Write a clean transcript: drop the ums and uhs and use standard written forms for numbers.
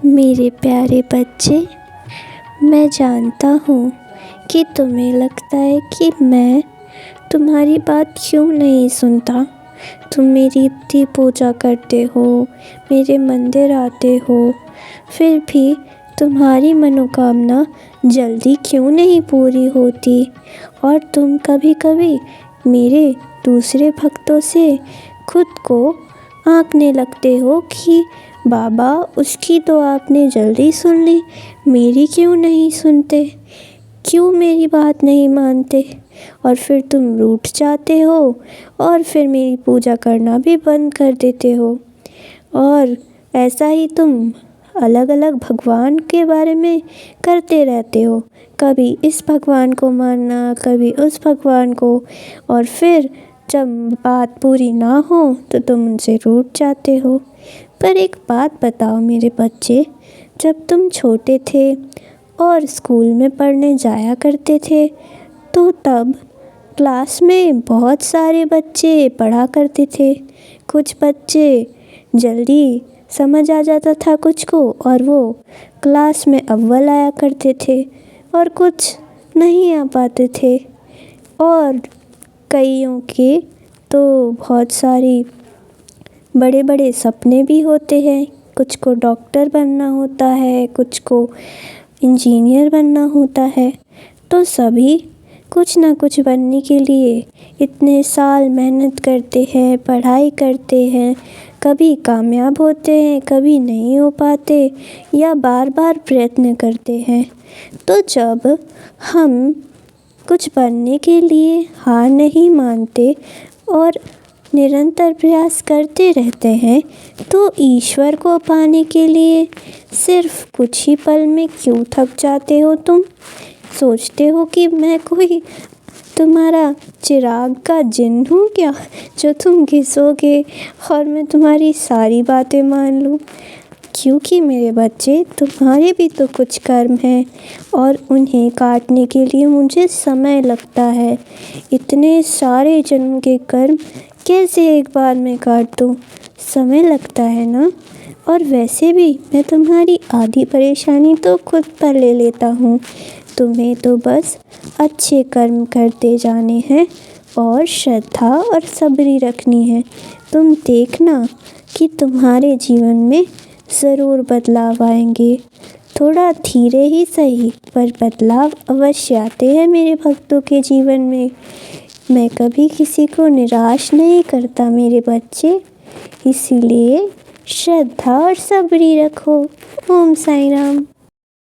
मेरे प्यारे बच्चे, मैं जानता हूँ कि तुम्हें लगता है कि मैं तुम्हारी बात क्यों नहीं सुनता। तुम मेरी इतनी पूजा करते हो, मेरे मंदिर आते हो, फिर भी तुम्हारी मनोकामना जल्दी क्यों नहीं पूरी होती। और तुम कभी कभी मेरे दूसरे भक्तों से खुद को आंकने लगते हो कि बाबा उसकी तो आपने जल्दी सुन ली, मेरी क्यों नहीं सुनते, क्यों मेरी बात नहीं मानते। और फिर तुम रूठ जाते हो और फिर मेरी पूजा करना भी बंद कर देते हो। और ऐसा ही तुम अलग अलग भगवान के बारे में करते रहते हो, कभी इस भगवान को मानना, कभी उस भगवान को। और फिर जब बात पूरी ना हो तो तुम उनसे रूठ जाते हो। पर एक बात बताओ मेरे बच्चे, जब तुम छोटे थे और स्कूल में पढ़ने जाया करते थे तो तब क्लास में बहुत सारे बच्चे पढ़ा करते थे। कुछ बच्चे जल्दी समझ आ जाता था कुछ को और वो क्लास में अव्वल आया करते थे, और कुछ नहीं आ पाते थे। और कईयों के तो बहुत सारी बड़े बड़े सपने भी होते हैं। कुछ को डॉक्टर बनना होता है, कुछ को इंजीनियर बनना होता है। तो सभी कुछ ना कुछ बनने के लिए इतने साल मेहनत करते हैं, पढ़ाई करते हैं। कभी कामयाब होते हैं, कभी नहीं हो पाते या बार बार प्रयत्न करते हैं। तो जब हम कुछ बनने के लिए हार नहीं मानते और निरंतर प्रयास करते रहते हैं तो ईश्वर को पाने के लिए सिर्फ कुछ ही पल में क्यों थक जाते हो। तुम सोचते हो कि मैं कोई तुम्हारा चिराग का जिन्न हूँ क्या, जो तुम घिसोगे और मैं तुम्हारी सारी बातें मान लूँ। क्योंकि मेरे बच्चे, तुम्हारे भी तो कुछ कर्म हैं और उन्हें काटने के लिए मुझे समय लगता है। इतने सारे जन्म के कर्म कैसे एक बार में काट दूँ, समय लगता है ना। और वैसे भी मैं तुम्हारी आधी परेशानी तो खुद पर ले लेता हूँ। तुम्हें तो बस अच्छे कर्म करते जाने हैं और श्रद्धा और सब्री रखनी है। तुम देखना कि तुम्हारे जीवन में ज़रूर बदलाव आएंगे। थोड़ा धीरे ही सही, पर बदलाव अवश्य आते हैं मेरे भक्तों के जीवन में। मैं कभी किसी को निराश नहीं करता मेरे बच्चे, इसीलिए श्रद्धा और सब्री रखो। ओम साईं राम।